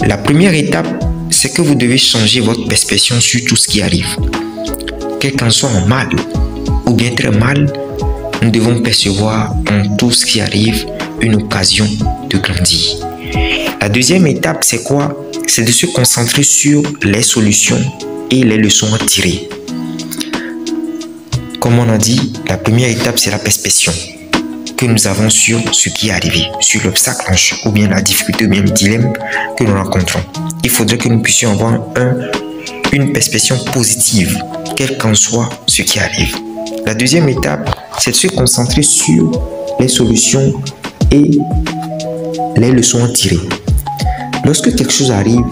La première étape, c'est que vous devez changer votre perception sur tout ce qui arrive. Quel qu'en soit en mal ou bien très mal, nous devons percevoir en tout ce qui arrive une occasion de grandir. La deuxième étape, c'est quoi? C'est de se concentrer sur les solutions et les leçons à tirer. Comme on a dit, la première étape, c'est la perception que nous avons sur ce qui est arrivé, sur l'obstacle ou bien la difficulté ou bien le dilemme que nous rencontrons. Il faudrait que nous puissions avoir une perception positive, quel qu'en soit ce qui arrive. La deuxième étape, c'est de se concentrer sur les solutions et les leçons à tirer. Lorsque quelque chose arrive,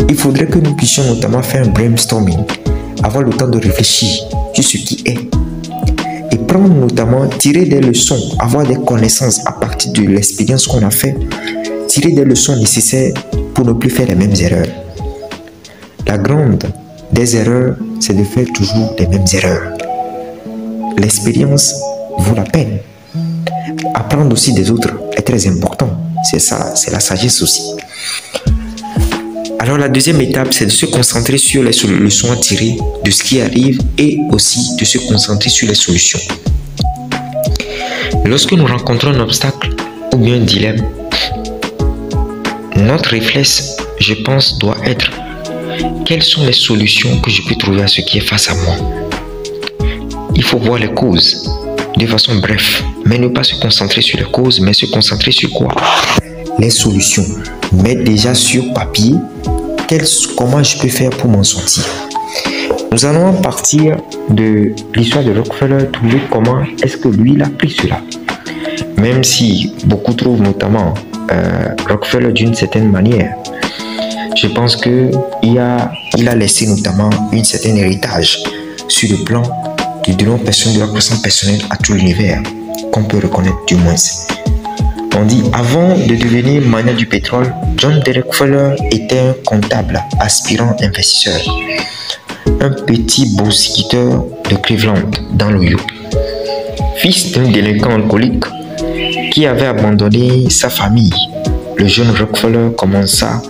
il faudrait que nous puissions notamment faire un brainstorming, avoir le temps de réfléchir sur ce qui est et prendre notamment, tirer des leçons, avoir des connaissances à partir de l'expérience qu'on a fait, tirer des leçons nécessaires pour ne plus faire les mêmes erreurs. La grande des erreurs, c'est de faire toujours les mêmes erreurs. L'expérience vaut la peine. Apprendre aussi des autres est très important. C'est ça, c'est la sagesse aussi. Alors la deuxième étape, c'est de se concentrer sur les leçons à tirer de ce qui arrive et aussi de se concentrer sur les solutions. Lorsque nous rencontrons un obstacle ou bien un dilemme, notre réflexe, je pense, doit être: quelles sont les solutions que je peux trouver à ce qui est face à moi? Il faut voir les causes de façon bref, mais ne pas se concentrer sur les causes, mais se concentrer sur quoi? Les solutions. Mettre déjà sur papier comment je peux faire pour m'en sortir. Nous allons partir de l'histoire de Rockefeller, trouver comment est-ce que lui il a pris cela. Même si beaucoup trouvent notamment Rockefeller d'une certaine manière, je pense qu'il a laissé notamment un certain héritage sur le plan du développement personnel, de la croissance personnelle à tout l'univers, qu'on peut reconnaître du moins. On dit, avant de devenir magnat du pétrole, John D. Rockefeller était un comptable aspirant investisseur, un petit boursiqueur de Cleveland dans l'Ohio. Fils d'un délinquant alcoolique qui avait abandonné sa famille, le jeune Rockefeller commença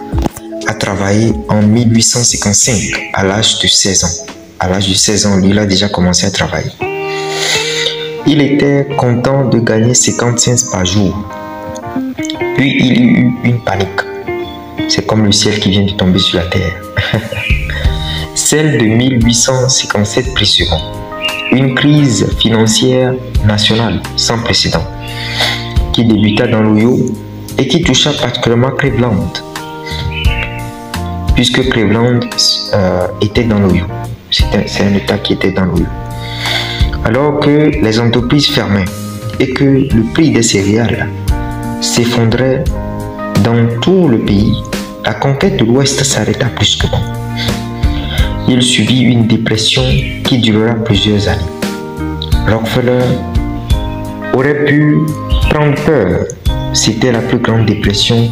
à travailler en 1855 à l'âge de 16 ans. À l'âge de 16 ans, lui, il a déjà commencé à travailler. Il était content de gagner 50 cents par jour. Puis il eut une panique. C'est comme le ciel qui vient de tomber sur la terre. Celle de 1857 plus souvent. Une crise financière nationale sans précédent qui débuta dans l'Ohio et qui toucha particulièrement Cleveland, puisque Cleveland était dans l'Ohio. C'est un état qui était dans l'Ohio. Alors que les entreprises fermaient et que le prix des céréales s'effondrait dans tout le pays, la conquête de l'Ouest s'arrêta brusquement. Il subit une dépression qui durera plusieurs années. Rockefeller aurait pu prendre peur. C'était la plus grande dépression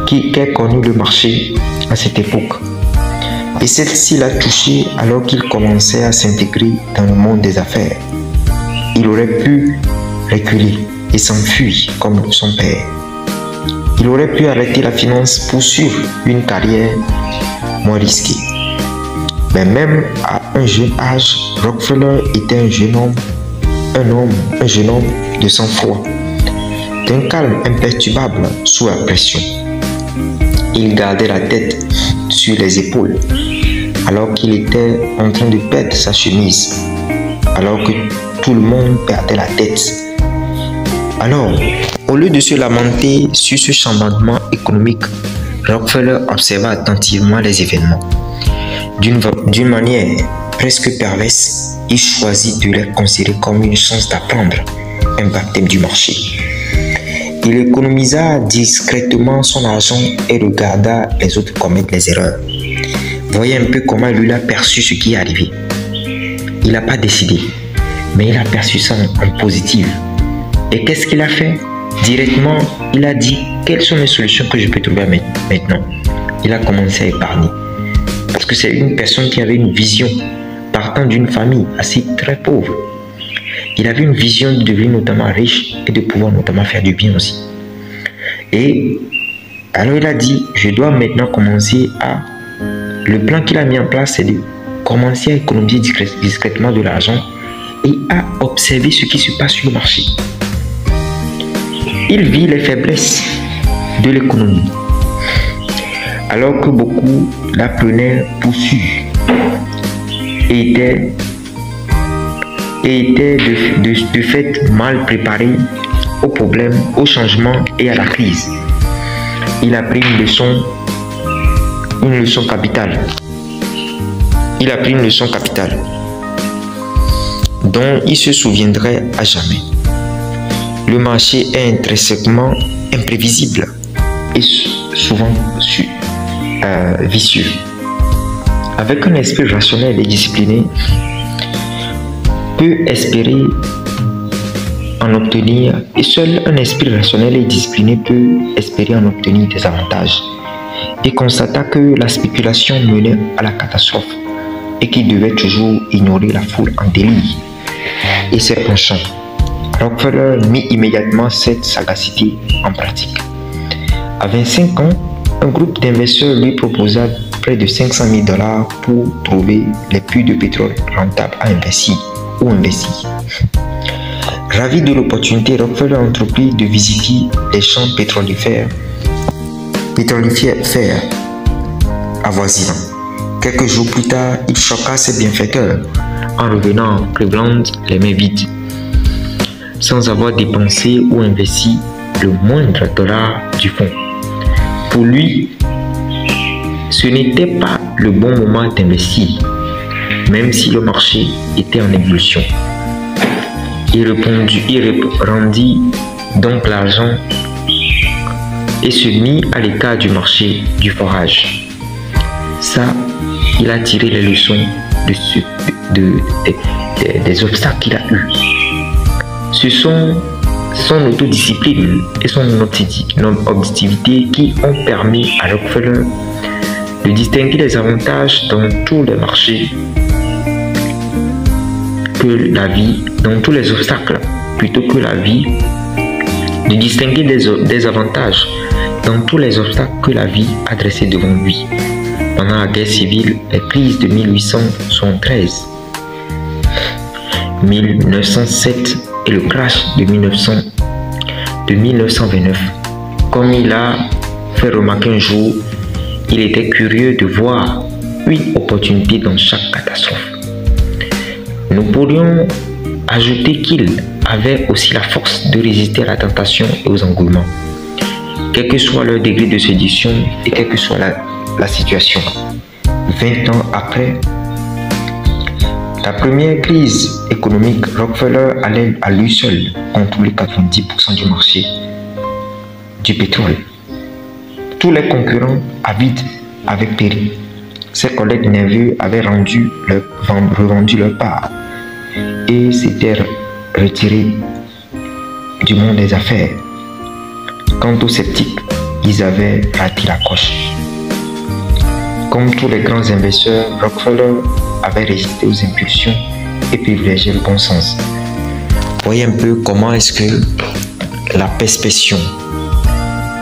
qu'ait connue le marché à cette époque. Et celle-ci l'a touché alors qu'il commençait à s'intégrer dans le monde des affaires. Il aurait pu reculer et s'enfuir comme son père. Il aurait pu arrêter la finance pour suivre une carrière moins risquée. Mais même à un jeune âge, Rockefeller était un jeune homme de sang-froid, d'un calme imperturbable sous la pression. Il gardait la tête sur les épaules alors qu'il était en train de perdre sa chemise, alors que tout le monde perdait la tête. Alors, au lieu de se lamenter sur ce chambardement économique, Rockefeller observa attentivement les événements. D'une manière presque perverse, il choisit de les considérer comme une chance d'apprendre un baptême du marché. Il économisa discrètement son argent et regarda les autres commettre les erreurs. Voyez un peu comment lui a perçu ce qui est arrivé. Il n'a pas décidé, mais il a perçu ça en positif. Et qu'est-ce qu'il a fait? Directement, il a dit quelles sont les solutions que je peux trouver maintenant. Il a commencé à épargner. Parce que c'est une personne qui avait une vision, partant d'une famille assez très pauvre. Il avait une vision de devenir notamment riche et de pouvoir notamment faire du bien aussi. Et Alors il a dit, je dois maintenant commencer à... Le plan qu'il a mis en place, c'est de commencer à économiser discrètement de l'argent et à observer ce qui se passe sur le marché. Il vit les faiblesses de l'économie, alors que beaucoup la prenaient pour sûre et étaient de fait mal préparés aux problèmes, aux changements et à la crise. Il a pris une leçon capitale. Il a pris une leçon capitale dont il se souviendrait à jamais. Le marché est intrinsèquement imprévisible et souvent vicieux. Avec un esprit rationnel et discipliné, peut espérer en obtenir, et seul un esprit rationnel et discipliné peut espérer en obtenir des avantages. Et constata que la spéculation menait à la catastrophe et qu'il devait toujours ignorer la foule en délire et ses penchants. Rockefeller mit immédiatement cette sagacité en pratique. À 25 ans, un groupe d'investisseurs lui proposa près de 500 000 $ pour trouver les puits de pétrole rentables à investir ou investir. Ravi de l'opportunité, Rockefeller entreprit de visiter les champs pétrolifères avoisinants. Quelques jours plus tard, il choqua ses bienfaiteurs en revenant à Cleveland les mains vides, sans avoir dépensé ou investi le moindre dollar du fonds. Pour lui, ce n'était pas le bon moment d'investir, même si le marché était en ébullition. Il rendit donc l'argent et se mit à l'écart du marché du forage. Ça, il a tiré les leçons des obstacles qu'il a eus. Ce sont son autodiscipline et son objectivité qui ont permis à Rockefeller de distinguer les avantages dans tous les marchés que la vie, dans tous les obstacles plutôt que la vie, de distinguer des avantages dans tous les obstacles que la vie a dressés devant lui. Pendant la guerre civile, les crises de 1873, 1907 et le crash de 1929. Comme il a fait remarquer un jour, il était curieux de voir une opportunité dans chaque catastrophe. Nous pourrions ajouter qu'il avait aussi la force de résister à la tentation et aux engouements, quel que soit leur degré de séduction et quelle que soit la situation. 20 ans après la première crise économique, Rockefeller allait à lui seul contrôler 90% du marché du pétrole. Tous les concurrents avides avaient péri. Ses collègues nerveux avaient revendu leur part et s'étaient retirés du monde des affaires. Quant aux sceptiques, ils avaient raté la coche. Comme tous les grands investisseurs, Rockefeller avait résisté aux impulsions et privilégié le bon sens. Voyez un peu comment est-ce que la perspection,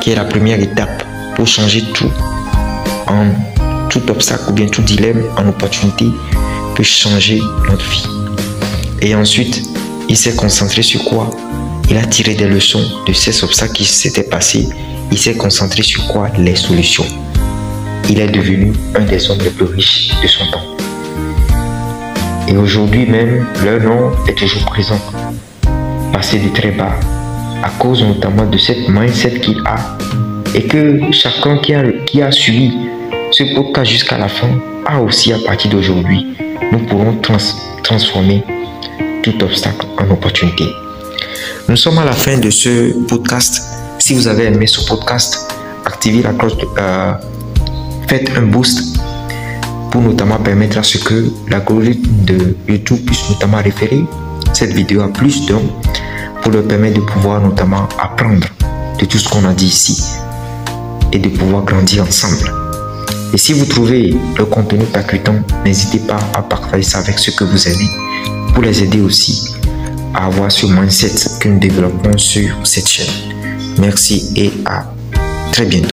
qui est la première étape pour changer tout, en tout obstacle ou bien tout dilemme en opportunité, peut changer notre vie. Et ensuite, il s'est concentré sur quoi? Il a tiré des leçons de ces obstacles qui s'étaient passés. Il s'est concentré sur quoi? Les solutions. Il est devenu un des hommes les plus riches de son temps. Et aujourd'hui même, leur nom est toujours présent, passé de très bas, à cause notamment de cette mindset qu'il a, et que chacun qui a suivi ce podcast jusqu'à la fin a aussi à partir d'aujourd'hui. Nous pourrons transformer tout obstacle en opportunité. Nous sommes à la fin de ce podcast. Si vous avez aimé ce podcast, activez la cloche, faites un boost pour notamment permettre à ce que l'algorithme de YouTube puisse notamment référer cette vidéo à plus d'hommes pour leur permettre de pouvoir notamment apprendre de tout ce qu'on a dit ici et de pouvoir grandir ensemble. Et si vous trouvez le contenu percutant, n'hésitez pas à partager ça avec ceux que vous aimez pour les aider aussi à avoir ce mindset que nous développons sur cette chaîne. Merci et à très bientôt.